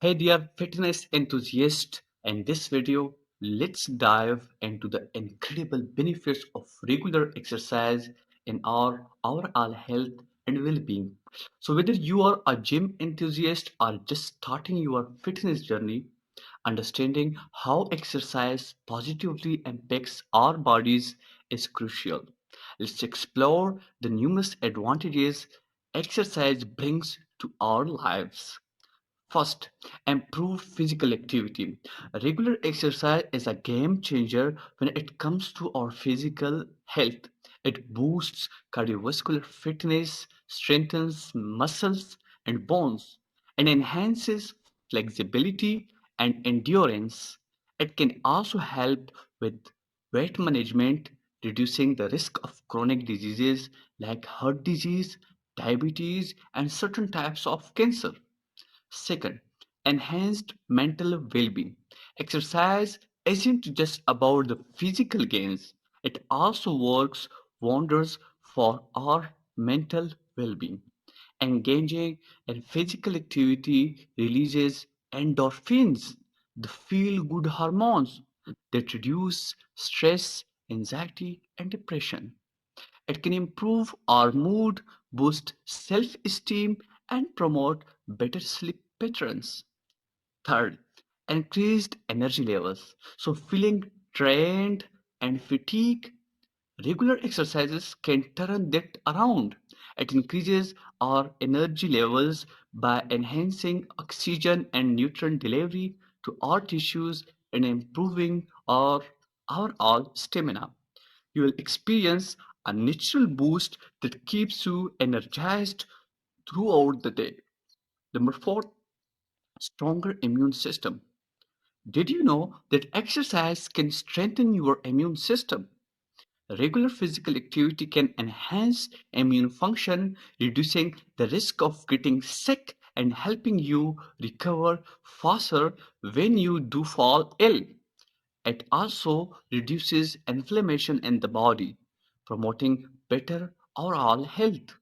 Hey dear fitness enthusiast, in this video, let's dive into the incredible benefits of regular exercise in our overall health and well-being. So whether you are a gym enthusiast or just starting your fitness journey, understanding how exercise positively impacts our bodies is crucial. Let's explore the numerous advantages exercise brings to our lives. First, improve physical activity. Regular exercise is a game changer when it comes to our physical health. It boosts cardiovascular fitness, strengthens muscles and bones, and enhances flexibility and endurance. It can also help with weight management, reducing the risk of chronic diseases like heart disease, diabetes, and certain types of cancer. Second, enhanced mental well-being. Exercise isn't just about the physical gains, it also works wonders for our mental well-being. Engaging in physical activity releases endorphins, the feel-good hormones that reduce stress, anxiety, and depression. It can improve our mood, boost self-esteem, and promote better sleep patterns. Third, increased energy levels. So feeling drained and fatigued, regular exercises can turn that around. It increases our energy levels by enhancing oxygen and nutrient delivery to our tissues and improving our overall stamina. You will experience a natural boost that keeps you energized throughout the day. Number four, stronger immune system. Did you know that exercise can strengthen your immune system? Regular physical activity can enhance immune function, reducing the risk of getting sick and helping you recover faster when you do fall ill. It also reduces inflammation in the body, promoting better overall health.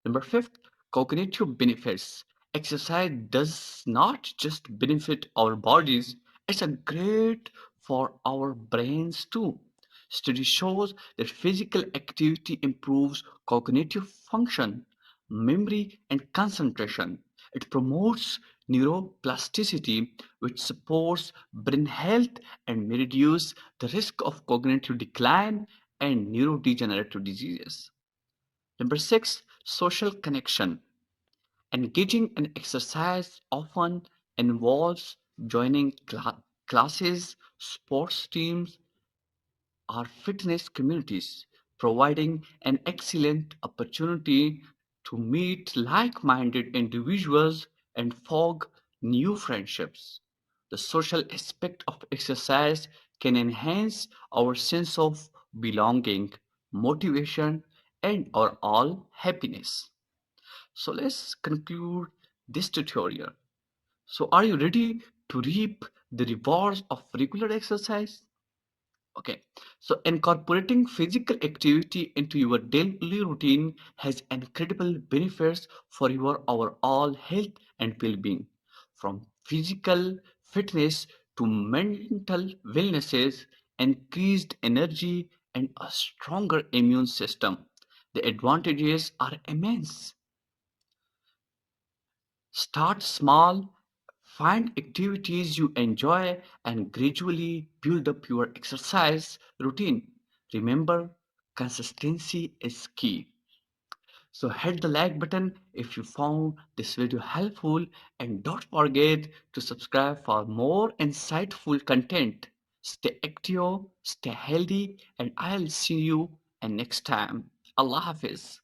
Number fifth, cognitive benefits. Exercise does not just benefit our bodies, it's a great for our brains too. Study shows that physical activity improves cognitive function, memory, and concentration. It promotes neuroplasticity, which supports brain health and may reduce the risk of cognitive decline and neurodegenerative diseases. Number six, social connection. Engaging in exercise often involves joining classes, sports teams, or fitness communities, providing an excellent opportunity to meet like minded individuals and forge new friendships. The social aspect of exercise can enhance our sense of belonging, motivation, and our all happiness. So let's conclude this tutorial. So are you ready to reap the rewards of regular exercise? Okay, so incorporating physical activity into your daily routine has incredible benefits for your overall health and well-being. From physical fitness to mental wellnesses, increased energy, and a stronger immune system. The advantages are immense. Start small, find activities you enjoy, and gradually build up your exercise routine. Remember, consistency is key. So hit the like button if you found this video helpful and don't forget to subscribe for more insightful content. Stay active, stay healthy, and I'll see you next time. Allah Hafiz.